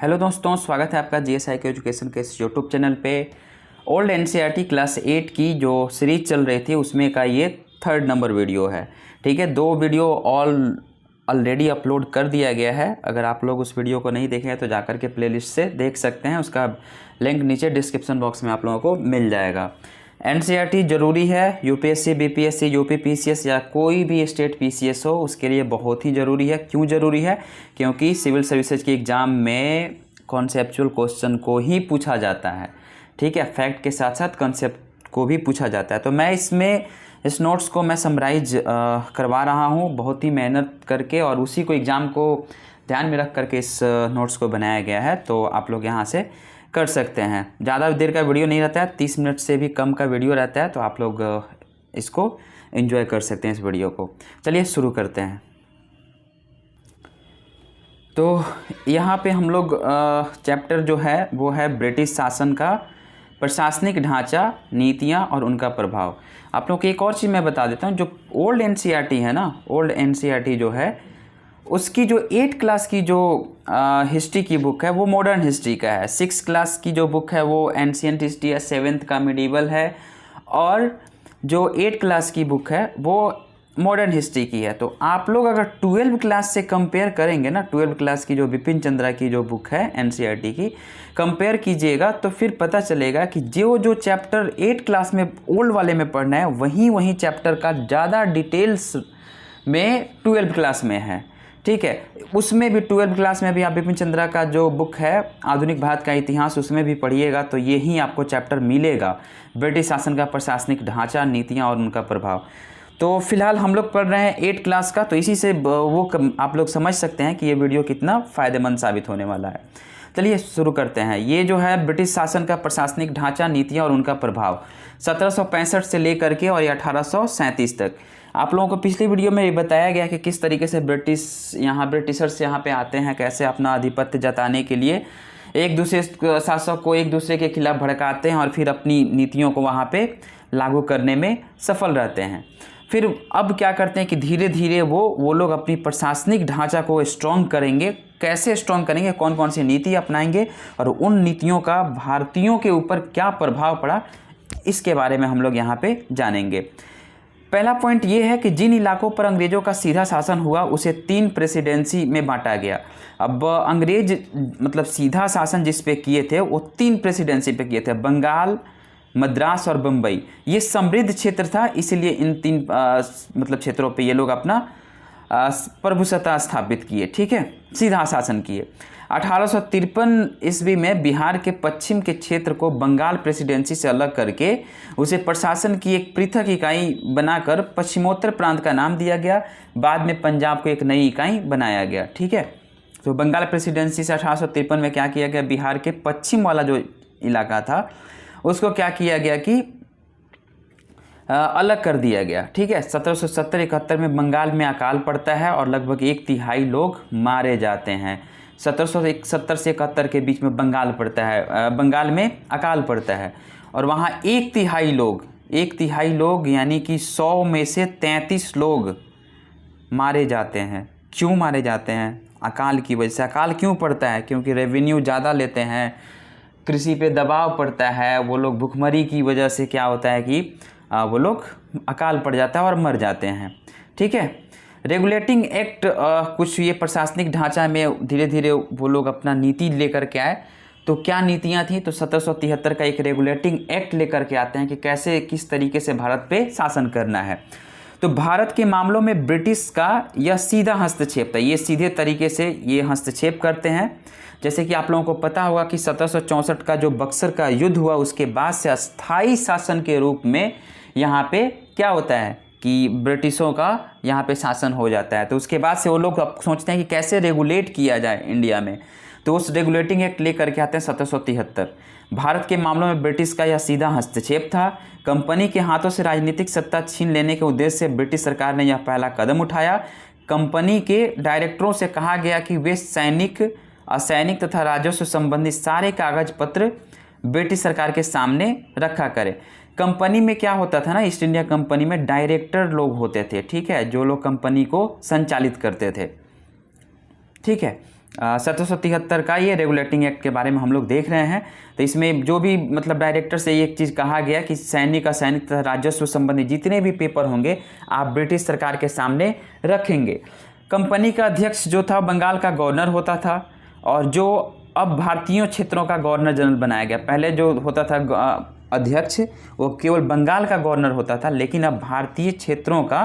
Hello दोस्तों, स्वागत है आपका GSIK एजुकेशन के इस यूट्यूब चैनल पे। ओल्ड NCERT क्लास 8 की जो सीरीज चल रही थी उसमें का ये 3rd नंबर वीडियो है। ठीक है, 2 वीडियो ऑलरेडी अपलोड कर दिया गया है। अगर आप लोग उस वीडियो को नहीं देखे हैं तो जाकर के प्लेलिस्ट से देख सकते हैं, उसका लिंक नीचे डिस्क्रिप्शन बॉक्स में आप लोगों को मिल जाएगा। NCERT ज़रूरी है, UPSC, BPSC, UP PCS या कोई भी स्टेट PCS हो उसके लिए बहुत ही ज़रूरी है। क्यों ज़रूरी है? क्योंकि सिविल सर्विसेज के एग्ज़ाम में कॉन्सेप्चुअल क्वेश्चन को ही पूछा जाता है। ठीक है, फैक्ट के साथ साथ कॉन्सेप्ट को भी पूछा जाता है। तो मैं इस नोट्स को मैं समराइज करवा रहा हूँ बहुत ही मेहनत करके, और उसी को एग्ज़ाम को ध्यान में रख करके इस नोट्स को बनाया गया है। तो आप लोग यहाँ से कर सकते हैं। ज़्यादा देर का वीडियो नहीं रहता है, 30 मिनट से भी कम का वीडियो रहता है, तो आप लोग इसको एंजॉय कर सकते हैं इस वीडियो को। चलिए शुरू करते हैं। तो यहाँ पे हम लोग चैप्टर जो है वो है ब्रिटिश शासन का प्रशासनिक ढांचा, नीतियाँ और उनका प्रभाव। आप लोग को एक और चीज़ मैं बता देता हूँ, जो ओल्ड NCERT है ना, ओल्ड NCERT जो है उसकी जो 8 क्लास की जो हिस्ट्री की बुक है वो मॉडर्न हिस्ट्री का है। 6 क्लास की जो बुक है वो एंशिएंट हिस्ट्री है, 7th का मिडीवल है, और जो 8 क्लास की बुक है वो मॉडर्न हिस्ट्री की है। तो आप लोग अगर 12 क्लास से कंपेयर करेंगे ना, 12 क्लास की जो बिपिन चंद्रा की जो बुक है NCERT की कंपेयर कीजिएगा, तो फिर पता चलेगा कि जो चैप्टर 8 क्लास में ओल्ड वाले में पढ़ना है वहीं चैप्टर का ज़्यादा डिटेल्स में 12 क्लास में है। ठीक है, उसमें भी 12 क्लास में भी आप बिपिन चंद्रा का जो बुक है आधुनिक भारत का इतिहास, उसमें भी पढ़िएगा तो यही आपको चैप्टर मिलेगा, ब्रिटिश शासन का प्रशासनिक ढांचा, नीतियाँ और उनका प्रभाव। तो फिलहाल हम लोग पढ़ रहे हैं 8 क्लास का, तो इसी से आप लोग समझ सकते हैं कि ये वीडियो कितना फ़ायदेमंद साबित होने वाला है। चलिए शुरू करते हैं। ये जो है ब्रिटिश शासन का प्रशासनिक ढांचा, नीतियाँ और उनका प्रभाव 1765 से लेकर के और 1837 तक। आप लोगों को पिछली वीडियो में ये बताया गया कि किस तरीके से ब्रिटिशर्स यहाँ पे आते हैं, कैसे अपना आधिपत्य जताने के लिए एक दूसरे शासक को एक दूसरे के खिलाफ भड़काते हैं और फिर अपनी नीतियों को वहाँ पे लागू करने में सफल रहते हैं। फिर अब क्या करते हैं कि धीरे धीरे वो लोग अपनी प्रशासनिक ढांचा को स्ट्रॉन्ग करेंगे। कैसे स्ट्रॉन्ग करेंगे, कौन कौन सी नीति अपनाएंगे और उन नीतियों का भारतीयों के ऊपर क्या प्रभाव पड़ा, इसके बारे में हम लोग यहाँ पे जानेंगे। पहला पॉइंट ये है कि जिन इलाकों पर अंग्रेज़ों का सीधा शासन हुआ उसे 3 प्रेसिडेंसी में बांटा गया। अब अंग्रेज मतलब सीधा शासन जिस पे किए थे वो 3 प्रेसिडेंसी पे किए थे, बंगाल, मद्रास और बम्बई। ये समृद्ध क्षेत्र था, इसीलिए इन 3 मतलब क्षेत्रों पे ये लोग अपना प्रभुसत्ता स्थापित किए। ठीक है, सीधा शासन किए। 1853 ईस्वी में बिहार के पश्चिम के क्षेत्र को बंगाल प्रेसिडेंसी से अलग करके उसे प्रशासन की एक पृथक इकाई बनाकर पश्चिमोत्तर प्रांत का नाम दिया गया। बाद में पंजाब को एक नई इकाई बनाया गया। ठीक है, तो बंगाल प्रेसिडेंसी से 1853 में क्या किया गया, बिहार के पश्चिम वाला जो इलाका था उसको क्या किया गया कि अलग कर दिया गया। ठीक है, 1770-71 में बंगाल में अकाल पड़ता है और लगभग 1/3 लोग मारे जाते हैं। 1770 से 71 के बीच में बंगाल में अकाल पड़ता है और वहाँ 1/3 लोग यानी कि 100 में से 33 लोग मारे जाते हैं। क्यों मारे जाते हैं? अकाल की वजह से। अकाल क्यों पड़ता है? क्योंकि रेवेन्यू ज़्यादा लेते हैं, कृषि पे दबाव पड़ता है, वो लोग भुखमरी की वजह से क्या होता है कि वो लोग अकाल पड़ जाता है और मर जाते हैं। ठीक है, रेगुलेटिंग एक्ट कुछ ये प्रशासनिक ढांचा में धीरे धीरे वो लोग अपना नीति लेकर के आए। तो क्या नीतियां थी? तो 1773 का एक रेगुलेटिंग एक्ट लेकर के आते हैं कि कैसे किस तरीके से भारत पे शासन करना है। तो भारत के मामलों में ब्रिटिश का यह सीधा हस्तक्षेप था, ये सीधे तरीके से ये हस्तक्षेप करते हैं। जैसे कि आप लोगों को पता होगा कि 1764 का जो बक्सर का युद्ध हुआ उसके बाद से अस्थाई शासन के रूप में यहाँ पे क्या होता है कि ब्रिटिशों का यहाँ पे शासन हो जाता है। तो उसके बाद से वो लोग अब सोचते हैं कि कैसे रेगुलेट किया जाए इंडिया में, तो उस रेगुलेटिंग एक्ट लेकर के आते हैं 1773। भारत के मामलों में ब्रिटिश का यह सीधा हस्तक्षेप था। कंपनी के हाथों से राजनीतिक सत्ता छीन लेने के उद्देश्य से ब्रिटिश सरकार ने यह पहला कदम उठाया। कंपनी के डायरेक्टरों से कहा गया कि वे सैनिक, असैनिक तथा राजस्व संबंधी सारे कागज पत्र ब्रिटिश सरकार के सामने रखा करें। कंपनी में क्या होता था ना, ईस्ट इंडिया कंपनी में डायरेक्टर लोग होते थे। ठीक है, जो लोग कंपनी को संचालित करते थे। ठीक है, 1773 का ये रेगुलेटिंग एक्ट के बारे में हम लोग देख रहे हैं। तो इसमें जो भी मतलब डायरेक्टर से एक चीज़ कहा गया कि सैनिक असैनिक तथा राजस्व संबंधी जितने भी पेपर होंगे आप ब्रिटिश सरकार के सामने रखेंगे। कंपनी का अध्यक्ष जो था बंगाल का गवर्नर होता था, और जो अब भारतीय क्षेत्रों का गवर्नर जनरल बनाया गया। पहले जो होता था अध्यक्ष वो केवल बंगाल का गवर्नर होता था, लेकिन अब भारतीय क्षेत्रों का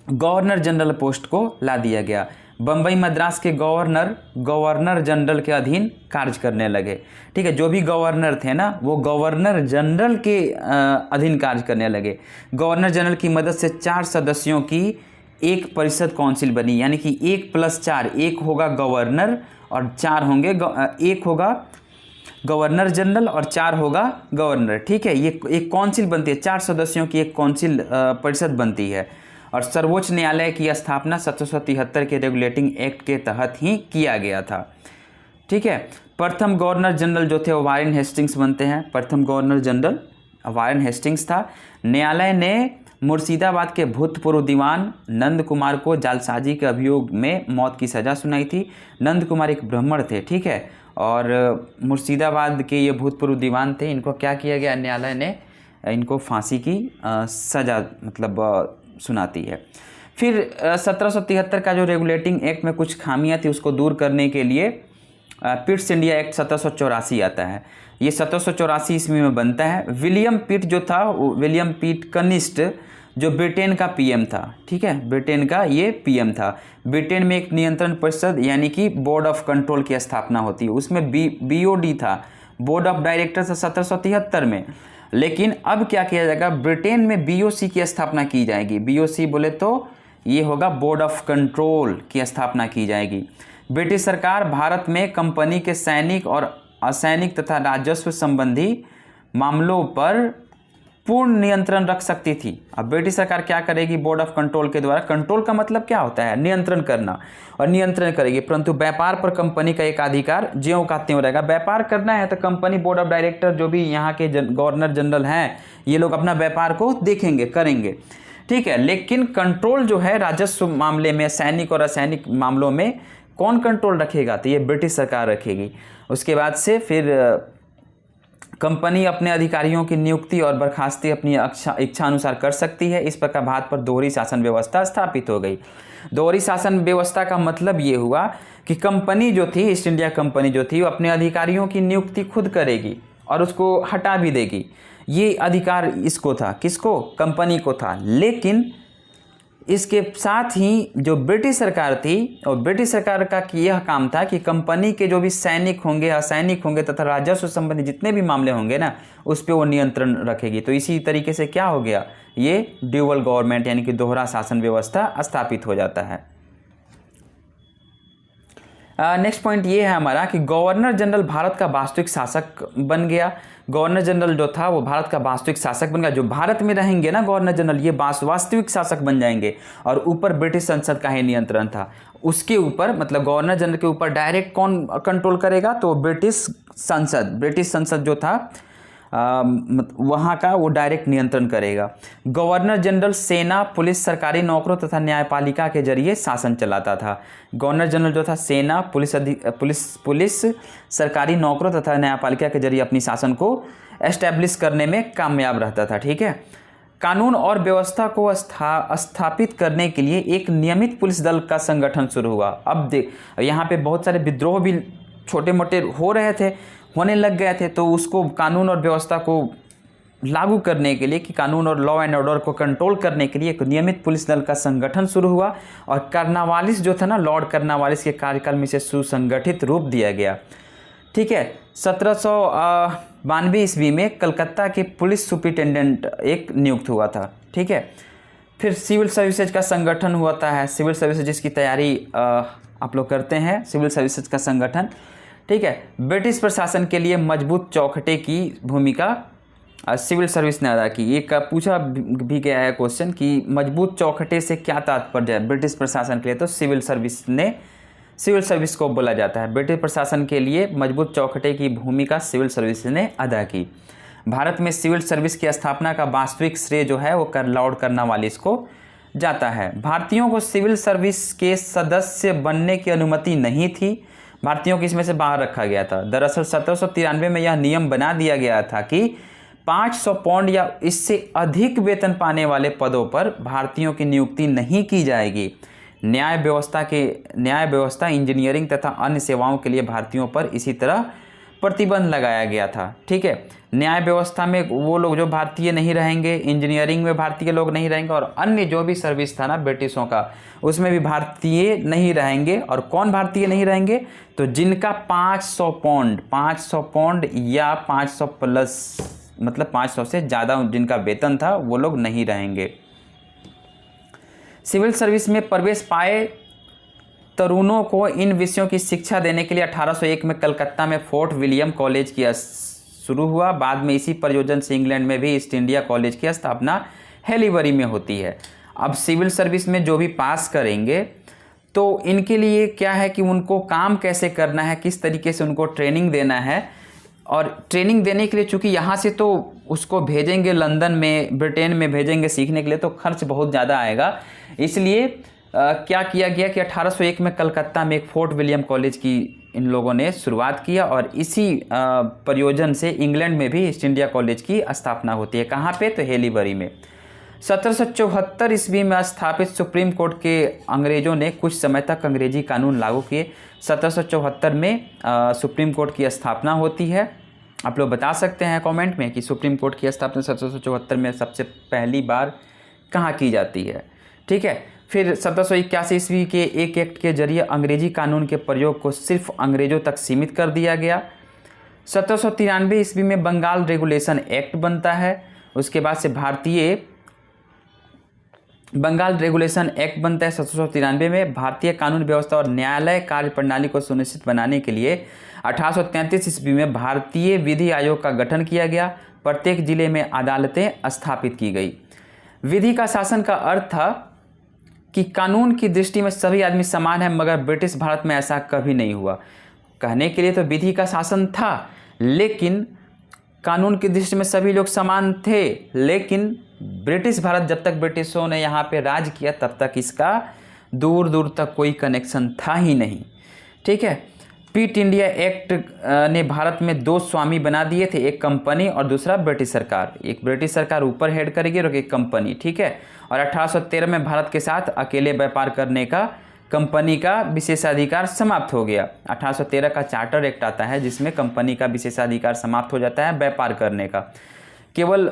गवर्नर जनरल पोस्ट को ला दिया गया। बम्बई मद्रास के गवर्नर जनरल के अधीन कार्य करने लगे। ठीक है, जो भी गवर्नर थे ना वो गवर्नर जनरल के अधीन कार्य करने लगे। गवर्नर जनरल की मदद से 4 सदस्यों की एक परिषद काउंसिल बनी, यानी कि 1+4, एक होगा गवर्नर और 4 होंगे, एक होगा गवर्नर जनरल और 4 होगा गवर्नर। ठीक है, ये एक काउंसिल बनती है, 4 सदस्यों की एक काउंसिल परिषद बनती है। और सर्वोच्च न्यायालय की स्थापना 1773 के रेगुलेटिंग एक्ट के तहत ही किया गया था। ठीक है, प्रथम गवर्नर जनरल जो थे वो वारेन हेस्टिंग्स बनते हैं। प्रथम गवर्नर जनरल वारेन हेस्टिंग्स था। न्यायालय ने मुर्शिदाबाद के भूतपूर्व दीवान नंद कुमार को जालसाजी के अभियोग में मौत की सज़ा सुनाई थी। नंद कुमार एक ब्राह्मण थे। ठीक है, और मुर्शिदाबाद के ये भूतपूर्व दीवान थे, इनको क्या किया गया, न्यायालय ने इनको फांसी की सज़ा मतलब सुनाती है। फिर 1773 का जो रेगुलेटिंग एक्ट में कुछ खामियां थी उसको दूर करने के लिए पिट्स इंडिया एक्ट 1784 आता है। ये 1784 ईस्वी में बनता है। विलियम पिट जो था, विलियम पिट कनिस्ट, जो ब्रिटेन का पीएम था। ठीक है, ब्रिटेन का ये पीएम था। ब्रिटेन में एक नियंत्रण परिषद यानी कि बोर्ड ऑफ कंट्रोल की स्थापना होती है। उसमें BOD था, बोर्ड ऑफ डायरेक्टर्स 1773 में। लेकिन अब क्या किया जाएगा, ब्रिटेन में BOC की स्थापना की जाएगी। BOC बोले तो ये होगा बोर्ड ऑफ कंट्रोल की स्थापना की जाएगी। ब्रिटिश सरकार भारत में कंपनी के सैनिक और असैनिक तथा राजस्व संबंधी मामलों पर पूर्ण नियंत्रण रख सकती थी। अब ब्रिटिश सरकार क्या करेगी, बोर्ड ऑफ कंट्रोल के द्वारा, कंट्रोल का मतलब क्या होता है, नियंत्रण करना, और नियंत्रण करेगी। परंतु व्यापार पर कंपनी का एक अधिकार ज्यों का त्यों रहेगा। व्यापार करना है तो कंपनी बोर्ड ऑफ डायरेक्टर जो भी यहाँ के गवर्नर जनरल हैं ये लोग अपना व्यापार को देखेंगे, करेंगे। ठीक है, लेकिन कंट्रोल जो है राजस्व मामले में, सैनिक और असैनिक मामलों में कौन कंट्रोल रखेगा, तो ये ब्रिटिश सरकार रखेगी। उसके बाद से फिर कंपनी अपने अधिकारियों की नियुक्ति और बर्खास्ती अपनी इच्छा अनुसार कर सकती है। इस प्रकार भारत पर दोहरी शासन व्यवस्था स्थापित हो गई। दोहरी शासन व्यवस्था का मतलब ये हुआ कि कंपनी जो थी, ईस्ट इंडिया कंपनी जो थी, वो अपने अधिकारियों की नियुक्ति खुद करेगी और उसको हटा भी देगी। ये अधिकार इसको था, किसको, कंपनी को था। लेकिन इसके साथ ही जो ब्रिटिश सरकार थी, और ब्रिटिश सरकार का यह काम था कि कंपनी के जो भी सैनिक होंगे, असैनिक होंगे तथा राजस्व संबंधी जितने भी मामले होंगे ना, उस पर वो नियंत्रण रखेगी। तो इसी तरीके से क्या हो गया, ये ड्यूअल गवर्नमेंट यानी कि दोहरा शासन व्यवस्था स्थापित हो जाता है। नेक्स्ट पॉइंट ये है हमारा कि गवर्नर जनरल भारत का वास्तविक शासक बन गया। गवर्नर जनरल जो था वो भारत का वास्तविक शासक बन गया। जो भारत में रहेंगे ना गवर्नर जनरल, ये वास्तविक शासक बन जाएंगे। और ऊपर ब्रिटिश संसद का ही नियंत्रण था। उसके ऊपर मतलब गवर्नर जनरल के ऊपर डायरेक्ट कौन कंट्रोल करेगा, तो ब्रिटिश संसद जो था वहाँ का वो डायरेक्ट नियंत्रण करेगा। गवर्नर जनरल सेना, पुलिस, सरकारी नौकरों तथा न्यायपालिका के जरिए शासन चलाता था। गवर्नर जनरल जो था सेना, पुलिस, सरकारी नौकरों तथा न्यायपालिका के जरिए अपनी शासन को एस्टैब्लिश करने में कामयाब रहता था। ठीक है, कानून और व्यवस्था को स्थापित करने के लिए एक नियमित पुलिस दल का संगठन शुरू हुआ। अब यहाँ पे बहुत सारे विद्रोह भी छोटे मोटे होने लग गए थे, तो उसको कानून और व्यवस्था को लागू करने के लिए, कि कानून और लॉ एंड ऑर्डर को कंट्रोल करने के लिए एक नियमित पुलिस दल का संगठन शुरू हुआ। और कर्नावालिस जो था ना, लॉर्ड कर्नावालिस के कार्यकाल में इसे सुसंगठित रूप दिया गया। ठीक है, 1792 ईस्वी में कलकत्ता के पुलिस सुपरिटेंडेंट एक नियुक्त हुआ था। ठीक है, फिर सिविल सर्विसेज का संगठन हुआ है। सिविल सर्विसेज जिसकी तैयारी आप लोग करते हैं, सिविल सर्विसेज का संगठन। ठीक है, ब्रिटिश प्रशासन के लिए मजबूत चौखटे की भूमिका सिविल सर्विस ने अदा की। ये पूछा भी गया है क्वेश्चन कि मजबूत चौखटे से क्या तात्पर्य है ब्रिटिश प्रशासन के लिए, तो सिविल सर्विस को बोला जाता है। ब्रिटिश प्रशासन के लिए मजबूत चौखटे की भूमिका सिविल सर्विस ने अदा की। भारत में सिविल सर्विस की स्थापना का वास्तविक श्रेय जो है वो लॉर्ड कर्नावालिस को जाता है। भारतीयों को सिविल सर्विस के सदस्य बनने की अनुमति नहीं थी, भारतीयों को इसमें से बाहर रखा गया था। दरअसल 1793 में यह नियम बना दिया गया था कि 500 पाउंड या इससे अधिक वेतन पाने वाले पदों पर भारतीयों की नियुक्ति नहीं की जाएगी। न्याय व्यवस्था, इंजीनियरिंग तथा अन्य सेवाओं के लिए भारतीयों पर इसी तरह प्रतिबंध लगाया गया था। ठीक है, न्याय व्यवस्था में वो लोग जो भारतीय नहीं रहेंगे, इंजीनियरिंग में भारतीय लोग नहीं रहेंगे, और अन्य जो भी सर्विस था ना ब्रिटिशों का, उसमें भी भारतीय नहीं रहेंगे। और कौन भारतीय नहीं रहेंगे? तो जिनका 500 पाउंड या 500 प्लस, मतलब 500 से ज़्यादा जिनका वेतन था, वो लोग नहीं रहेंगे। सिविल सर्विस में प्रवेश पाए तरुणों को इन विषयों की शिक्षा देने के लिए 1801 में कलकत्ता में फोर्ट विलियम कॉलेज की शुरू हुआ। बाद में इसी प्रयोजन से इंग्लैंड में भी ईस्ट इंडिया कॉलेज की स्थापना हेलीबरी में होती है। अब सिविल सर्विस में जो भी पास करेंगे तो इनके लिए क्या है कि उनको काम कैसे करना है, किस तरीके से उनको ट्रेनिंग देना है। और ट्रेनिंग देने के लिए चूँकि यहाँ से तो उसको भेजेंगे लंदन में, ब्रिटेन में भेजेंगे सीखने के लिए, तो खर्च बहुत ज़्यादा आएगा। इसलिए क्या किया गया कि 1801 में कलकत्ता में एक फोर्ट विलियम कॉलेज की इन लोगों ने शुरुआत किया, और इसी प्रयोजन से इंग्लैंड में भी ईस्ट इंडिया कॉलेज की स्थापना होती है। कहाँ पे? तो हेलीबरी में। 1774 ईस्वी में स्थापित सुप्रीम कोर्ट के अंग्रेज़ों ने कुछ समय तक अंग्रेजी कानून लागू किए। 1774 में सुप्रीम कोर्ट की स्थापना होती है। आप लोग बता सकते हैं कमेंट में कि सुप्रीम कोर्ट की स्थापना 1774 में सबसे पहली बार कहाँ की जाती है। ठीक है, फिर 1781 ईस्वी के एक एक्ट के जरिए अंग्रेजी कानून के प्रयोग को सिर्फ अंग्रेज़ों तक सीमित कर दिया गया। 1793 ईस्वी में बंगाल रेगुलेशन एक्ट बनता है। उसके बाद से बंगाल रेगुलेशन एक्ट बनता है 1793 में। भारतीय कानून व्यवस्था और न्यायालय कार्य प्रणाली को सुनिश्चित बनाने के लिए 1833 ईस्वी में भारतीय विधि आयोग का गठन किया गया। प्रत्येक जिले में अदालतें स्थापित की गई। विधि का शासन का अर्थ था कि कानून की दृष्टि में सभी आदमी समान है, मगर ब्रिटिश भारत में ऐसा कभी नहीं हुआ। कहने के लिए तो विधि का शासन था, लेकिन कानून की दृष्टि में सभी लोग समान थे। लेकिन ब्रिटिश भारत, जब तक ब्रिटिशों ने यहाँ पे राज किया, तब तक इसका दूर दूर तक कोई कनेक्शन था ही नहीं। ठीक है, पीट इंडिया एक्ट ने भारत में दो स्वामी बना दिए थे, एक कंपनी और दूसरा ब्रिटिश सरकार। एक ब्रिटिश सरकार ऊपर हेड करेगी और एक कंपनी। ठीक है, और 1813 में भारत के साथ अकेले व्यापार करने का कंपनी का विशेषाधिकार समाप्त हो गया। 1813 का चार्टर एक्ट आता है जिसमें कंपनी का विशेषाधिकार समाप्त हो जाता है व्यापार करने का। केवल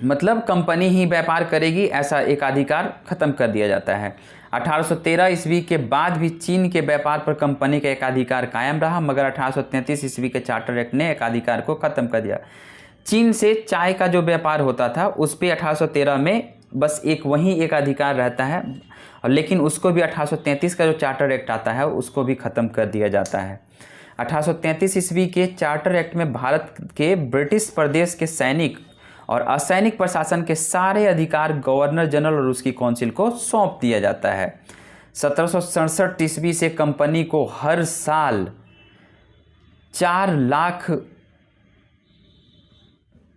मतलब कंपनी ही व्यापार करेगी, ऐसा एक अधिकार खत्म कर दिया जाता है। 1813 ईस्वी के बाद भी चीन के व्यापार पर कंपनी का एकाधिकार कायम रहा, मगर 1833 ईस्वी के चार्टर एक्ट ने एकाधिकार को खत्म कर दिया। चीन से चाय का जो व्यापार होता था उस पर 1813 में बस वही एक अधिकार रहता है, लेकिन उसको भी 1833 का जो चार्टर एक्ट आता है उसको भी ख़त्म कर दिया जाता है। 1833 ईस्वी के चार्टर एक्ट में भारत के ब्रिटिश प्रदेश के सैनिक और असैनिक प्रशासन के सारे अधिकार गवर्नर जनरल और उसकी काउंसिल को सौंप दिया जाता है। 1767 ईस्वी से कंपनी को हर साल 4 लाख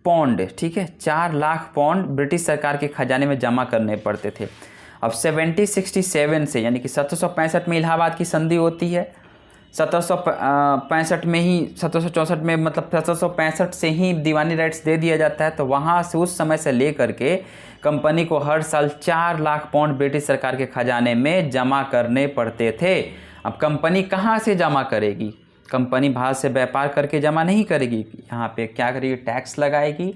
पाउंड, ठीक है, 4 लाख पाउंड ब्रिटिश सरकार के खजाने में जमा करने पड़ते थे। अब 1767 से, यानी कि 1765 में इलाहाबाद की संधि होती है, 1765 में ही, 1764 में, मतलब 1765 से ही दीवानी राइट्स दे दिया जाता है। तो वहाँ से उस समय से लेकर के कंपनी को हर साल 4 लाख पाउंड ब्रिटिश सरकार के खजाने में जमा करने पड़ते थे। अब कंपनी कहाँ से जमा करेगी? कंपनी बाहर से व्यापार करके जमा नहीं करेगी, यहाँ पे क्या करेगी? टैक्स लगाएगी,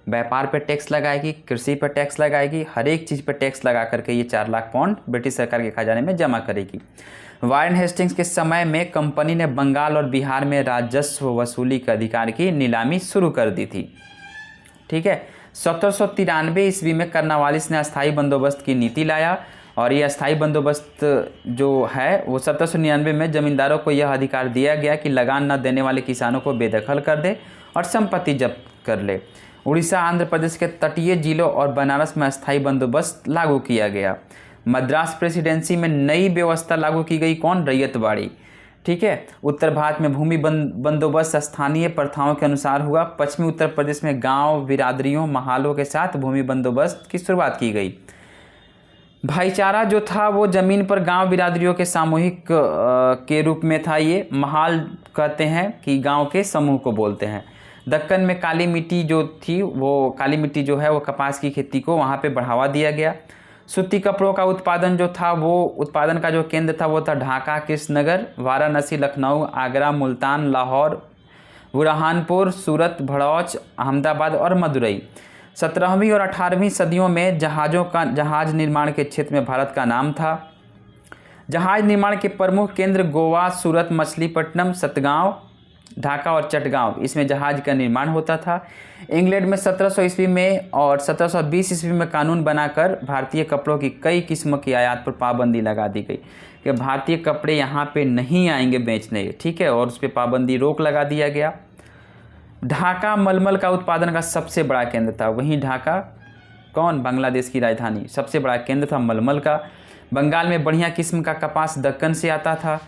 व्यापार पे टैक्स लगाएगी, कृषि पे टैक्स लगाएगी, हर एक चीज़ पे टैक्स लगा करके ये 4 लाख पाउंड ब्रिटिश सरकार के खजाने में जमा करेगी। वारेन हेस्टिंग्स के समय में कंपनी ने बंगाल और बिहार में राजस्व वसूली के अधिकार की नीलामी शुरू कर दी थी। ठीक है, 1793 ईस्वी में कर्नवालिस ने अस्थायी बंदोबस्त की नीति लाया, और ये अस्थायी बंदोबस्त जो है वो 1799 में जमींदारों को यह अधिकार दिया गया कि लगान न देने वाले किसानों को बेदखल कर दे और संपत्ति जब्त कर ले। उड़ीसा, आंध्र प्रदेश के तटीय जिलों और बनारस में अस्थायी बंदोबस्त लागू किया गया। मद्रास प्रेसिडेंसी में नई व्यवस्था लागू की गई, कौन? रैयतवाड़ी। ठीक है। उत्तर भारत में भूमि बंदोबस्त स्थानीय प्रथाओं के अनुसार हुआ। पश्चिमी उत्तर प्रदेश में गांव बिरादरियों महालों के साथ भूमि बंदोबस्त की शुरुआत की गई। भाईचारा जो था वो ज़मीन पर गांव बिरादरियों के सामूहिक के रूप में था। ये महाल कहते हैं कि गांव के समूह को बोलते हैं। दक्कन में काली मिट्टी जो थी वो काली मिट्टी जो है वो कपास की खेती को वहाँ पे बढ़ावा दिया गया। सूती कपड़ों का उत्पादन जो था वो उत्पादन का जो केंद्र था वो था ढाका, कृष्णनगर, वाराणसी, लखनऊ, आगरा, मुल्तान, लाहौर, बुरहानपुर, सूरत, भड़ौच, अहमदाबाद और मदुरई। 17वीं और 18वीं सदियों में जहाज निर्माण के क्षेत्र में भारत का नाम था। जहाज निर्माण के प्रमुख केंद्र गोवा, सूरत, मछलीपट्टनम, सतगांव, ढाका और चटगांव, इसमें जहाज का निर्माण होता था। इंग्लैंड में 1700 ईस्वी में और 1720 ईस्वी में कानून बनाकर भारतीय कपड़ों की कई किस्मों की आयात पर पाबंदी लगा दी गई कि भारतीय कपड़े यहाँ पे नहीं आएंगे बेचने, ठीक है, और उस पर पाबंदी रोक लगा दिया गया। ढाका मलमल का उत्पादन का सबसे बड़ा केंद्र था। वहीं ढाका कौन, बांग्लादेश की राजधानी, सबसे बड़ा केंद्र था मलमल का। बंगाल में बढ़िया किस्म का कपास दक्कन से आता था।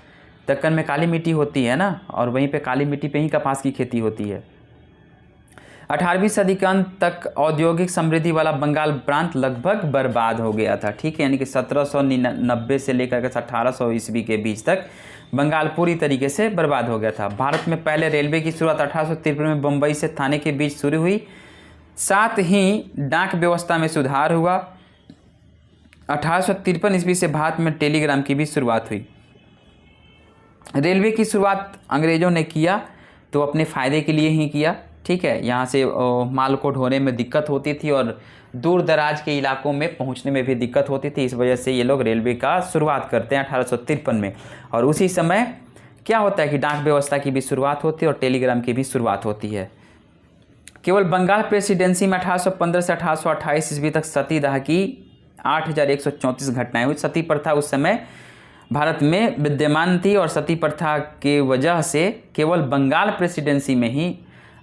दक्कन में काली मिट्टी होती है ना, और वहीं पे काली मिट्टी पे ही कपास की खेती होती है। 18वीं सदी के अंत तक औद्योगिक समृद्धि वाला बंगाल प्रांत लगभग बर्बाद हो गया था, ठीक है, यानी कि 1790 से लेकर के 1800 ईस्वी के बीच तक बंगाल पूरी तरीके से बर्बाद हो गया था। भारत में पहले रेलवे की शुरुआत 1853 में बम्बई से थाने के बीच शुरू हुई। साथ ही डाक व्यवस्था में सुधार हुआ। 1853 ईस्वी से भारत में टेलीग्राम की भी शुरुआत हुई। रेलवे की शुरुआत अंग्रेज़ों ने किया तो अपने फ़ायदे के लिए ही किया, ठीक है। यहाँ से माल को ढोने में दिक्कत होती थी और दूर दराज के इलाकों में पहुँचने में भी दिक्कत होती थी। इस वजह से ये लोग रेलवे का शुरुआत करते हैं 1853 में। और उसी समय क्या होता है कि डाक व्यवस्था की भी शुरुआत होती है और टेलीग्राम की भी शुरुआत होती है। केवल बंगाल प्रेसिडेंसी में 1815 से 1828 ईस्वी तक सतीदाह की 8134 घटनाएँ हुई। सती प्रथा उस समय भारत में विद्यमान थी और सती प्रथा के वजह से केवल बंगाल प्रेसिडेंसी में ही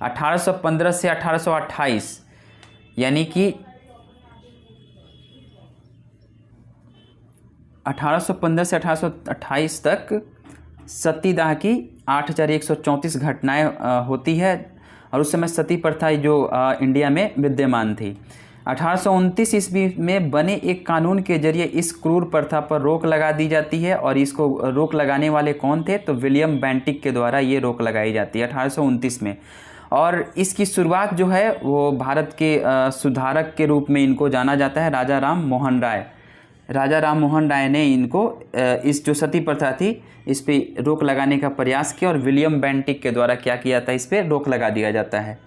1815 से 1828 यानी कि 1815 से 1828 तक सतीदाह की 8134 घटनाएं होती है। और उस समय सती प्रथा जो इंडिया में विद्यमान थी। 1829 ईस्वी में बने एक कानून के जरिए इस क्रूर प्रथा पर रोक लगा दी जाती है। और इसको रोक लगाने वाले कौन थे, तो विलियम बेंटिक के द्वारा ये रोक लगाई जाती है 1829 में। और इसकी शुरुआत जो है वो भारत के सुधारक के रूप में इनको जाना जाता है, राजा राम मोहन राय। राजा राम मोहन राय ने इनको इस जो सती प्रथा थी इस पे रोक लगाने का प्रयास किया और विलियम बेंटिक के द्वारा क्या किया जाता है, इस पर रोक लगा दिया जाता है।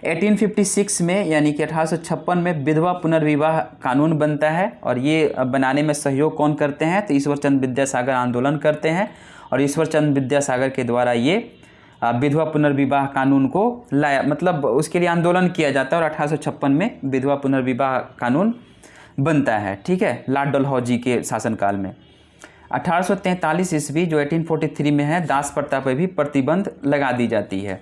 1856 में यानी कि 1856 में विधवा पुनर्विवाह कानून बनता है। और ये बनाने में सहयोग कौन करते हैं, तो ईश्वर चंद्र विद्यासागर आंदोलन करते हैं। और ईश्वर चंद्र विद्यासागर के द्वारा ये विधवा पुनर्विवाह कानून को लाया, मतलब उसके लिए आंदोलन किया जाता है और 1856 में विधवा पुनर्विवाह कानून बनता है, ठीक है, लॉर्ड डलहौजी के शासनकाल में। 1843 ईस्वी जो 1843 में है, दास प्रथा पर भी प्रतिबंध लगा दी जाती है।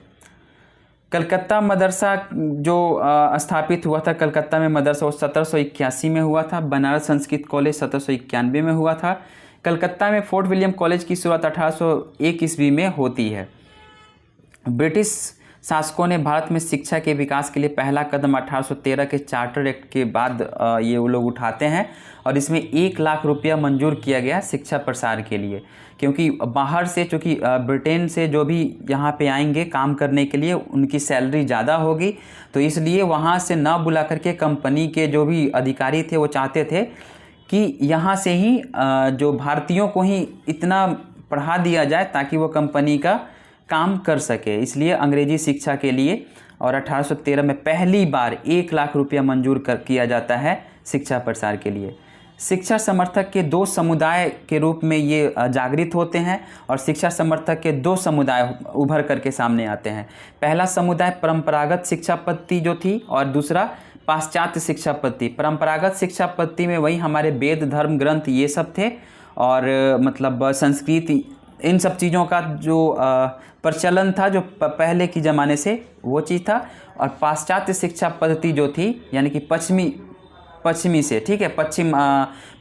कलकत्ता मदरसा जो स्थापित हुआ था, कलकत्ता में मदरसा वो 1781 में हुआ था। बनारस संस्कृत कॉलेज 1791 में हुआ था। कलकत्ता में फोर्ट विलियम कॉलेज की शुरुआत 1801 ईस्वी में होती है। ब्रिटिश शासकों ने भारत में शिक्षा के विकास के लिए पहला कदम 1813 के चार्टर एक्ट के बाद ये वो लोग उठाते हैं। और इसमें 1 लाख रुपया मंजूर किया गया शिक्षा प्रसार के लिए, क्योंकि बाहर से, चूँकि ब्रिटेन से जो भी यहाँ पे आएंगे काम करने के लिए उनकी सैलरी ज़्यादा होगी, तो इसलिए वहाँ से ना बुला करके कंपनी के जो भी अधिकारी थे वो चाहते थे कि यहाँ से ही जो भारतीयों को ही इतना पढ़ा दिया जाए ताकि वो कंपनी का काम कर सके। इसलिए अंग्रेजी शिक्षा के लिए और 1813 में पहली बार 1 लाख रुपया मंजूर किया जाता है शिक्षा प्रसार के लिए। शिक्षा समर्थक के 2 समुदाय के रूप में ये जागृत होते हैं और शिक्षा समर्थक के 2 समुदाय उभर करके सामने आते हैं। पहला समुदाय परंपरागत शिक्षा पद्धति जो थी और दूसरा पाश्चात्य शिक्षा पद्धति। परंपरागत शिक्षा पद्धति में वही हमारे वेद धर्म ग्रंथ ये सब थे और मतलब संस्कृत इन सब चीज़ों का जो प्रचलन था जो पहले की ज़माने से वो चीज़ था। और पाश्चात्य शिक्षा पद्धति जो थी यानी कि पश्चिमी पश्चिमी से, ठीक है,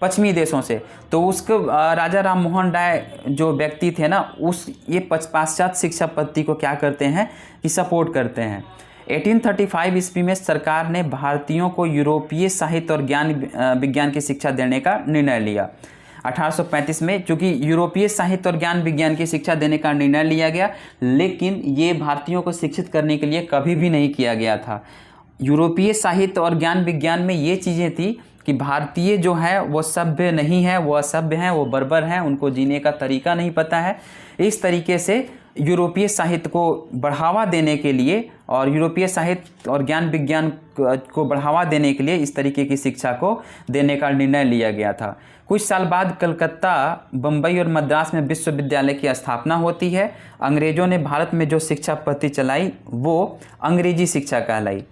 पश्चिमी देशों से। तो उसको राजा राम मोहन राय जो व्यक्ति थे ना, ये पाश्चात्य शिक्षा पद्धति को क्या करते हैं कि सपोर्ट करते हैं। 1835 ईस्वी में सरकार ने भारतीयों को यूरोपीय साहित्य और ज्ञान विज्ञान की शिक्षा देने का निर्णय लिया। 1835 में चूँकि यूरोपीय साहित्य और ज्ञान विज्ञान की शिक्षा देने का निर्णय लिया गया, लेकिन ये भारतीयों को शिक्षित करने के लिए कभी भी नहीं किया गया था। यूरोपीय साहित्य और ज्ञान विज्ञान में ये चीज़ें थी कि भारतीय जो है वो सभ्य नहीं है, वो असभ्य हैं, वो बर्बर हैं, उनको जीने का तरीका नहीं पता है। इस तरीके से यूरोपीय साहित्य को बढ़ावा देने के लिए और यूरोपीय साहित्य और ज्ञान विज्ञान को बढ़ावा देने के लिए इस तरीके की शिक्षा को देने का निर्णय लिया गया था। कुछ साल बाद कलकत्ता, बम्बई और मद्रास में विश्वविद्यालय की स्थापना होती है। अंग्रेज़ों ने भारत में जो शिक्षा पद्धति चलाई वो अंग्रेजी शिक्षा कहलाई,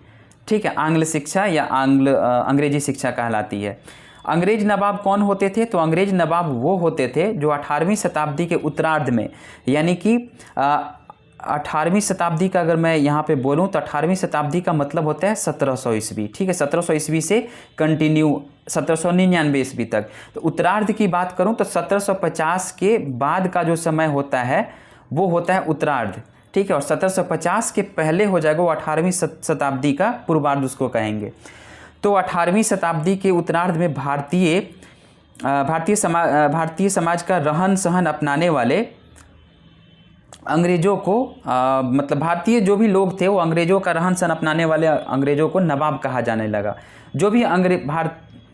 ठीक है, आंग्ल शिक्षा या अंग्रेजी शिक्षा कहलाती है। अंग्रेज नवाब कौन होते थे? तो अंग्रेज नवाब वो होते थे जो 18वीं शताब्दी के उत्तरार्ध में, यानी कि 18वीं शताब्दी का अगर मैं यहाँ पे बोलूँ तो 18वीं शताब्दी का मतलब होता है 1700 ईस्वी, ठीक है, 1700 ईस्वी से कंटिन्यू 1799 ईस्वी तक। तो उत्तरार्ध की बात करूँ तो 1750 के बाद का जो समय होता है वो होता है उत्तरार्ध, ठीक है, और 1750 के पहले हो जाएगा वो 18वीं शताब्दी का पूर्वार्ध उसको कहेंगे। तो 18वीं शताब्दी के उत्तरार्ध में भारतीय समाज का रहन सहन अपनाने वाले अंग्रेज़ों को मतलब भारतीय जो भी लोग थे वो अंग्रेज़ों का रहन सहन अपनाने वाले अंग्रेज़ों को नवाब कहा जाने लगा। जो भी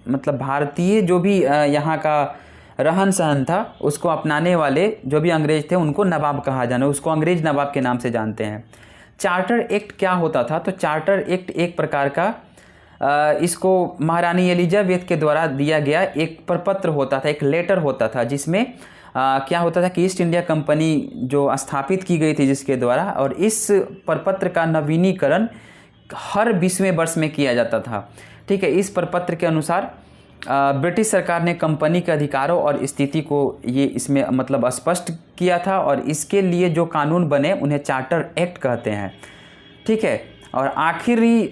भारतीय जो भी यहाँ का रहन सहन था उसको अपनाने वाले जो भी अंग्रेज़ थे उनको नवाब कहा जाना, उसको अंग्रेज़ नवाब के नाम से जानते हैं। चार्टर एक्ट क्या होता था? तो चार्टर एक्ट एक प्रकार का इसको महारानी एलिजाबेथ के द्वारा दिया गया एक प्रपत्र होता था, एक लेटर होता था, जिसमें क्या होता था कि ईस्ट इंडिया कंपनी जो स्थापित की गई थी जिसके द्वारा, और इस प्रपत्र का नवीनीकरण हर 20वें वर्ष में किया जाता था, ठीक है। इस प्रपत्र के अनुसार ब्रिटिश सरकार ने कंपनी के अधिकारों और स्थिति को ये इसमें मतलब स्पष्ट किया था, और इसके लिए जो कानून बने उन्हें चार्टर एक्ट कहते हैं, ठीक है। और आखिरी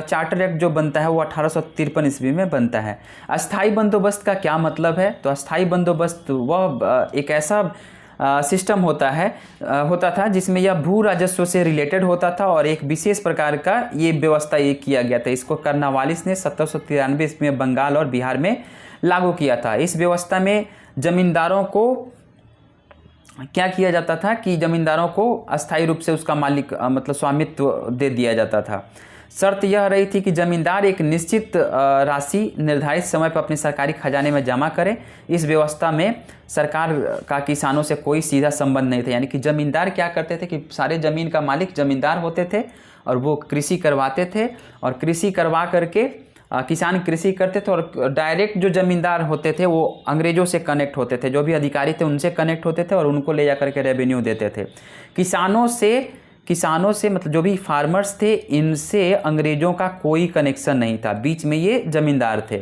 चार्टर एक्ट जो बनता है वो 1853 ईस्वी में बनता है। अस्थाई बंदोबस्त का क्या मतलब है? तो अस्थाई बंदोबस्त वह एक ऐसा सिस्टम होता था जिसमें यह भू राजस्व से रिलेटेड होता था, और एक विशेष प्रकार का ये व्यवस्था ये किया गया था। इसको कर्नवालिस ने 1793 ईस्वी में बंगाल और बिहार में लागू किया था। इस व्यवस्था में जमींदारों को क्या किया जाता था कि जमींदारों को अस्थायी रूप से उसका मालिक मतलब स्वामित्व दे दिया जाता था। शर्त यह रही थी कि जमींदार एक निश्चित राशि निर्धारित समय पर अपने सरकारी खजाने में जमा करे। इस व्यवस्था में सरकार का किसानों से कोई सीधा संबंध नहीं था, यानी कि जमींदार क्या करते थे कि सारे ज़मीन का मालिक जमींदार होते थे और वो कृषि करवाते थे, और कृषि करवा करके किसान कृषि करते थे, और डायरेक्ट जो ज़मींदार होते थे वो अंग्रेज़ों से कनेक्ट होते थे, जो भी अधिकारी थे उनसे कनेक्ट होते थे और उनको ले जा करके रेवेन्यू देते थे। किसानों से मतलब जो भी फार्मर्स थे इनसे अंग्रेज़ों का कोई कनेक्शन नहीं था, बीच में ये ज़मींदार थे।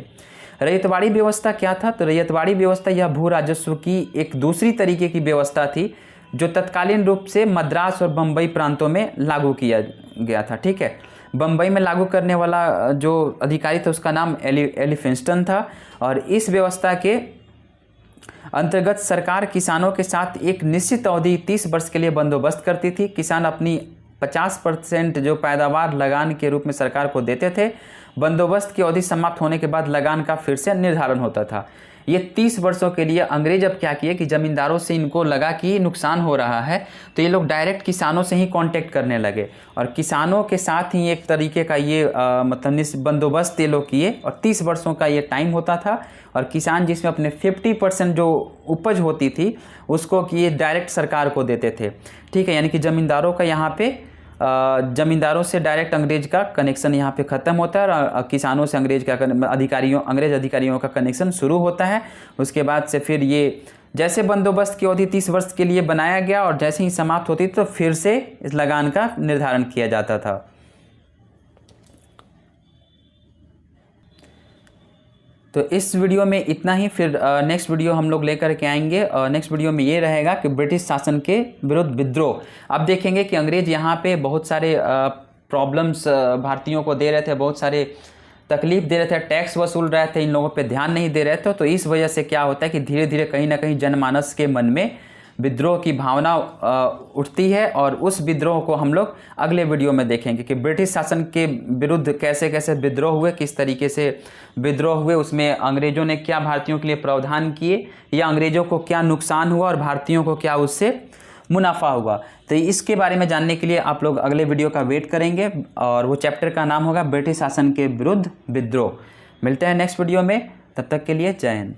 रैयतवाड़ी व्यवस्था क्या था? तो रैयतवाड़ी व्यवस्था यह भू राजस्व की एक दूसरी तरीके की व्यवस्था थी जो तत्कालीन रूप से मद्रास और बम्बई प्रांतों में लागू किया गया था, ठीक है। बम्बई में लागू करने वाला जो अधिकारी था उसका नाम एलिफिंस्टन था, और इस व्यवस्था के अंतर्गत सरकार किसानों के साथ एक निश्चित अवधि 30 वर्ष के लिए बंदोबस्त करती थी। किसान अपनी 50% जो पैदावार लगान के रूप में सरकार को देते थे। बंदोबस्त की अवधि समाप्त होने के बाद लगान का फिर से निर्धारण होता था। ये 30 वर्षों के लिए अंग्रेज अब क्या किए कि ज़मींदारों से इनको लगा कि नुकसान हो रहा है, तो ये लोग डायरेक्ट किसानों से ही कांटेक्ट करने लगे, और किसानों के साथ ही एक तरीके का ये मतलब बंदोबस्त ये लोग किए, और 30 वर्षों का ये टाइम होता था। और किसान जिसमें अपने 50% जो उपज होती थी उसको कि ये डायरेक्ट सरकार को देते थे, ठीक है। यानी कि ज़मींदारों का यहाँ पे ज़मींदारों से डायरेक्ट अंग्रेज का कनेक्शन यहाँ पे ख़त्म होता है, और किसानों से अंग्रेज अधिकारियों का कनेक्शन शुरू होता है। उसके बाद से फिर ये जैसे बंदोबस्त की अवधि 30 वर्ष के लिए बनाया गया, और जैसे ही समाप्त होती तो फिर से इस लगान का निर्धारण किया जाता था। तो इस वीडियो में इतना ही। फिर नेक्स्ट वीडियो हम लोग लेकर के आएंगे, और नेक्स्ट वीडियो में ये रहेगा कि ब्रिटिश शासन के विरुद्ध विद्रोह। अब देखेंगे कि अंग्रेज यहाँ पे बहुत सारे प्रॉब्लम्स भारतीयों को दे रहे थे, बहुत सारे तकलीफ दे रहे थे, टैक्स वसूल रहे थे, इन लोगों पे ध्यान नहीं दे रहे थे। तो इस वजह से क्या होता है कि धीरे धीरे कहीं ना कहीं जनमानस के मन में विद्रोह की भावना उठती है। और उस विद्रोह को हम लोग अगले वीडियो में देखेंगे कि ब्रिटिश शासन के विरुद्ध कैसे कैसे विद्रोह हुए, किस तरीके से विद्रोह हुए, उसमें अंग्रेज़ों ने क्या भारतीयों के लिए प्रावधान किए, या अंग्रेज़ों को क्या नुकसान हुआ और भारतीयों को क्या उससे मुनाफा हुआ। तो इसके बारे में जानने के लिए आप लोग अगले वीडियो का वेट करेंगे, और वो चैप्टर का नाम होगा ब्रिटिश शासन के विरुद्ध विद्रोह। मिलते हैं नेक्स्ट वीडियो में, तब तक के लिए जय हिंद।